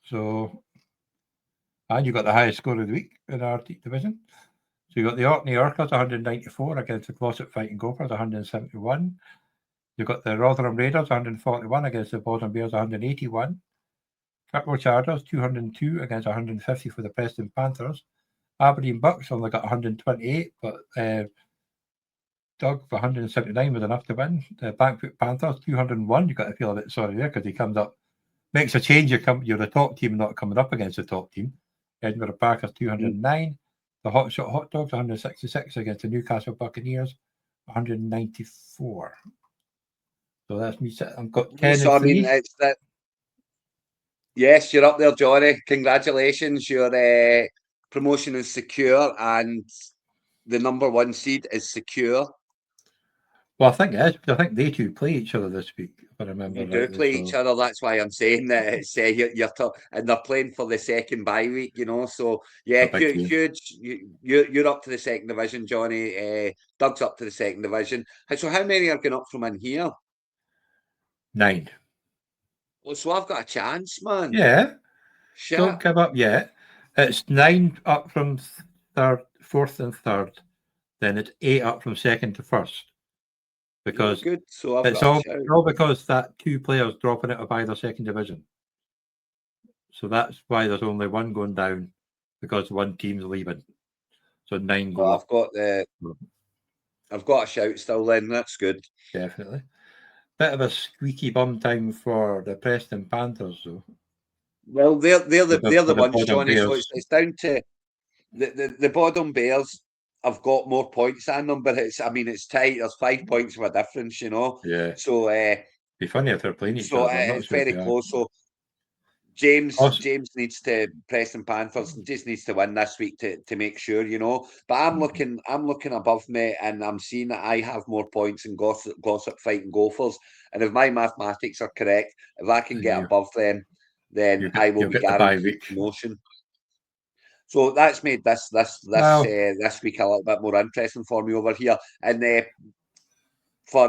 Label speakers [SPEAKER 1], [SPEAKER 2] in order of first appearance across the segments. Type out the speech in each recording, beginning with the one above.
[SPEAKER 1] So, and you got the highest score of the week in our division. So you got the Orkney Orcas 194 against the Closet Fighting Gophers 171. You've got the Rotherham Raiders 141 against the Boston Bears 181. Kirkwall Chargers 202 against 150 for the Preston Panthers. Aberdeen Bucks only got 128, but Doug for 179 was enough to win. The Blackfoot Panthers 201. You got to feel a bit sorry there because he comes up, makes a change. You're the top team, not coming up against the top team. Edinburgh Packers 209. The Hot Shot Hot Dogs 166 against the Newcastle Buccaneers 194. So that's me. I've got 10
[SPEAKER 2] So,
[SPEAKER 1] and 3.
[SPEAKER 2] I mean, it's that. Yes, you're up there, Johnny. Congratulations. Your promotion is secure and the number 1 seed is secure.
[SPEAKER 1] Well, I think it is. I think they two play each other this week, if I remember
[SPEAKER 2] You
[SPEAKER 1] rightly.
[SPEAKER 2] do play each other. That's why I'm saying that it's and they're playing for the second bye week, you know. So yeah, huge. You're up to the second division, Johnny. Doug's up to the second division. So how many are going up from in here?
[SPEAKER 1] 9.
[SPEAKER 2] Well, so I've got a chance, man.
[SPEAKER 1] Yeah.
[SPEAKER 2] Shit.
[SPEAKER 1] Don't give up yet. It's 9 up from third, fourth, and third. Then it's 8 up from second to first. Because
[SPEAKER 2] good. So
[SPEAKER 1] it's all because that 2 players dropping out of either second division. So that's why there's only 1 going down because 1 team's leaving. So 9 go up.
[SPEAKER 2] I've got a shout still. Then that's good.
[SPEAKER 1] Definitely. Bit of a squeaky bum time for the Preston Panthers, though.
[SPEAKER 2] Well, they're the ones, Johnny. So it's down to the bottom Bears. I've got more points than them, but it's tight. There's 5 points of a difference, you know.
[SPEAKER 1] Yeah.
[SPEAKER 2] So
[SPEAKER 1] be funny if they're playing each other.
[SPEAKER 2] It's very close. So James needs to Preston Panthers just needs to win this week to make sure, you know. But I'm looking above me, and I'm seeing that I have more points than Gossip Fighting Gophers. And if my mathematics are correct, if I can get above them, then I will be guaranteed promotion. So that's made this week a little bit more interesting for me over here. And for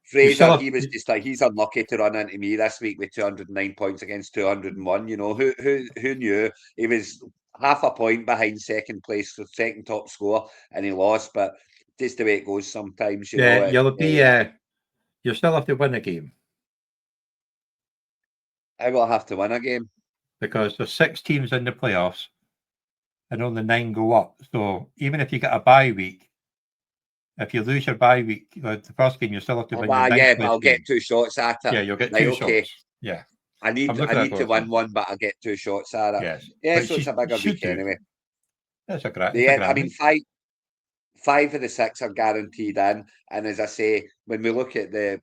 [SPEAKER 2] Fraser, he's unlucky to run into me this week with 209 points against 201. You know, who knew? He was half a point behind second place, the second top score, and he lost. But just the way it goes sometimes, you know.
[SPEAKER 1] You'll still have to win a game.
[SPEAKER 2] I will have to win a game.
[SPEAKER 1] Because there's 6 teams in the playoffs and only 9 go up. So even if you get a bye week, if you lose your bye week, the first game, you still have to win your
[SPEAKER 2] but I'll get 2 shots at it.
[SPEAKER 1] Yeah, you'll get 2 shots. Yeah.
[SPEAKER 2] I need to win one, but I get 2 shots at it.
[SPEAKER 1] Yes.
[SPEAKER 2] Yeah, so it's a bigger week anyway.
[SPEAKER 1] That's a great.
[SPEAKER 2] Yeah, I mean, 5 of the 6 are guaranteed in, and as I say, when you look at the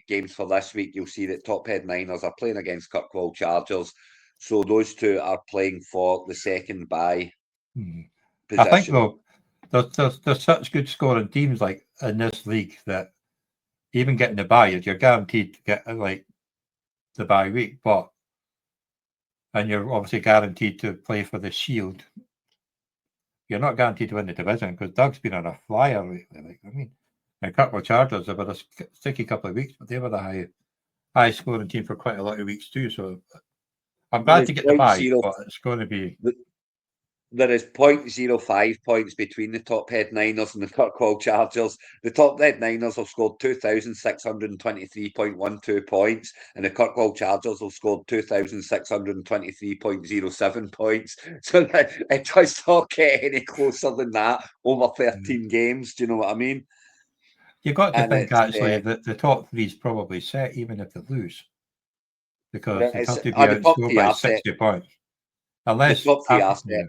[SPEAKER 2] games for this week, you'll see that Tophead Niners are playing against Kirkwall Chargers, so those 2 are playing for the second bye position.
[SPEAKER 1] I think though, there's such good scoring teams like in this league that even getting the bye, you're guaranteed to get like the bye week, and you're obviously guaranteed to play for the Shield. You're not guaranteed to win the division because Doug's been on a flyer lately. And Kirkwall Chargers have had a sticky couple of weeks, but they were the high scoring team for quite a lot of weeks too. So I'm glad to get the bye, but it's going to be.
[SPEAKER 2] There is 0.05 points between the Tophead Niners and the Kirkwall Chargers. The Tophead Niners have scored 2,623.12 points, and the Kirkwall Chargers have scored 2,623.07 points. So it does not get any closer than that over 13 games. Do you know what I mean?
[SPEAKER 1] You've got to think actually that the top 3 is probably set, even if they lose, because they have to be outscored by 60 points. Unless
[SPEAKER 2] the top 3 are set.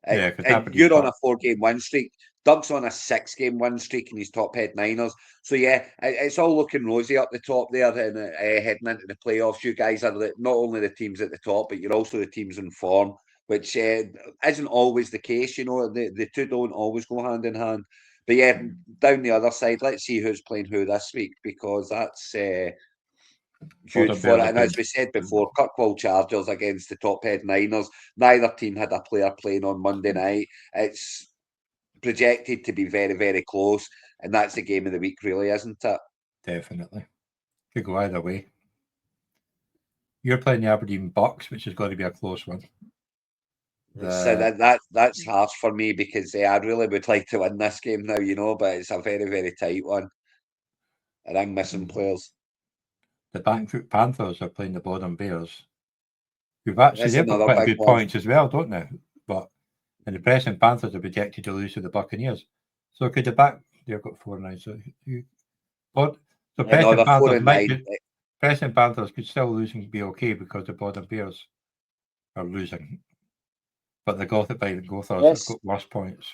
[SPEAKER 2] And you're on a 4-game win streak. Doug's on a 6-game win streak in his Tophead Niners. So yeah, it's all looking rosy up the top there, and heading into the playoffs. You guys are not only the teams at the top, but you're also the teams in form, which isn't always the case. You know, the 2 don't always go hand in hand. But yeah, down the other side, let's see who's playing who this week, because that's huge for it. And as we said before, Kirkwall Chargers against the Tophead Niners. Neither team had a player playing on Monday night. It's projected to be very, very close, and that's the game of the week, really, isn't it?
[SPEAKER 1] Definitely. Could go either way. You're playing the Aberdeen Bucks, which is going to be a close one.
[SPEAKER 2] So that's harsh for me because I really would like to win this game now, but it's a very, very tight one. And I'm missing players.
[SPEAKER 1] The Bankfoot Panthers are playing the Bodom Bears. They've got
[SPEAKER 2] another
[SPEAKER 1] quite a
[SPEAKER 2] big
[SPEAKER 1] good
[SPEAKER 2] one.
[SPEAKER 1] points as well, don't they? But and the Preston Panthers are projected to lose to the Buccaneers. So could they've got 4-9. So Preston Panthers Preston Panthers could still lose and be okay because the Bodom Bears are losing. But the Gothic Gothers have got worse points.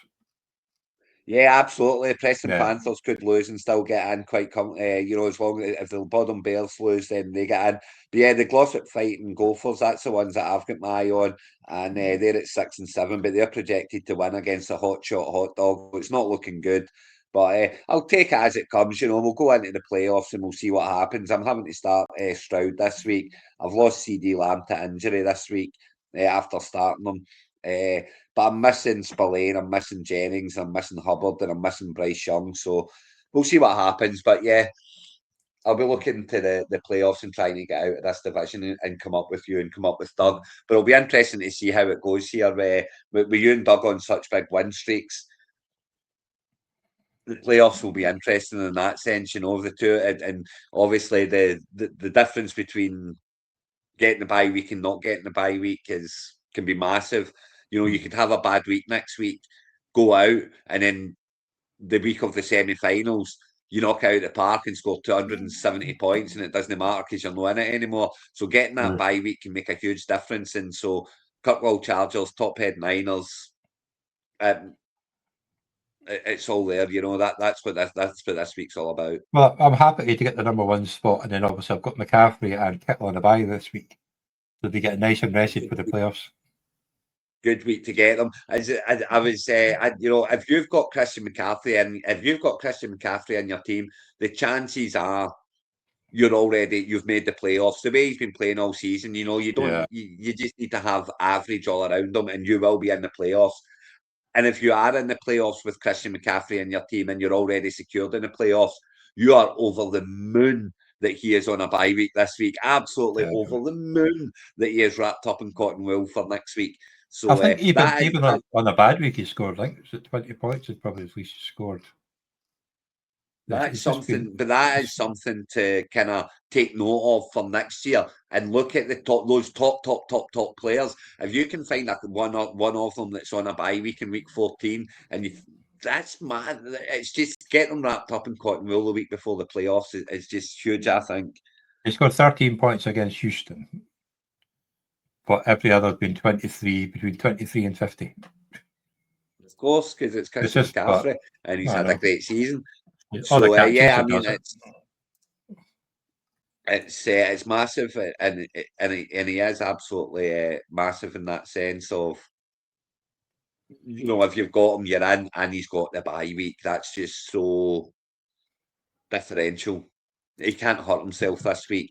[SPEAKER 2] Yeah, absolutely. Preston Panthers could lose and still get in quite comfortably. As long as if the Bodom Bears lose, then they get in. But yeah, the Glossop Fighting Gophers, that's the ones that I've got my eye on, and they're at 6 and 7, but they're projected to win against a hot dog. It's not looking good, but I'll take it as it comes. We'll go into the playoffs and we'll see what happens. I'm having to start Stroud this week. I've lost CD Lamb to injury this week after starting them. But I'm missing Spillane, I'm missing Jennings, I'm missing Hubbard, and I'm missing Bryce Young. So we'll see what happens. But yeah, I'll be looking to the playoffs and trying to get out of this division and come up with you and come up with Doug. But it'll be interesting to see how it goes here with you and Doug on such big win streaks. The playoffs will be interesting in that sense, the two, and obviously the difference between getting the bye week and not getting the bye week can be massive. You could have a bad week next week, go out, and then the week of the semi-finals, you knock out the park and score 270 points, and it doesn't matter because you're not in it anymore. So getting that bye week can make a huge difference. And so Kirkwall Chargers, Tophead Niners, it's all there. That's what this week's all about.
[SPEAKER 1] Well, I'm happy to get the number 1 spot, and then obviously I've got McCaffrey and Kittle on the bye this week, so they get nice and rested for the playoffs.
[SPEAKER 2] Good week to get them. I would say, if you've got Christian McCaffrey in your team, the chances are you've made the playoffs. The way he's been playing all season, you just need to have average all around them, and you will be in the playoffs. And if you are in the playoffs with Christian McCaffrey in your team and you're already secured in the playoffs, you are over the moon that he is on a bye week this week. Absolutely over the moon that he is wrapped up in cotton wool for next week. So
[SPEAKER 1] I think even on a bad week he scored, like 20 points is probably at least scored.
[SPEAKER 2] That's something, but that is something to kind of take note of for next year and look at those top players. If you can find one of them that's on a bye week in week 14, and that's mad. It's just getting them wrapped up in cotton wool the week before the playoffs is just huge, I think.
[SPEAKER 1] He scored 13 points against Houston, but every other has been between 23 and 50.
[SPEAKER 2] Of course, because it's Christian McCaffrey, and he's had a great season. So it's massive, and he is absolutely massive in that sense of, if you've got him, you're in, and he's got the bye week. That's just so differential. He can't hurt himself this week.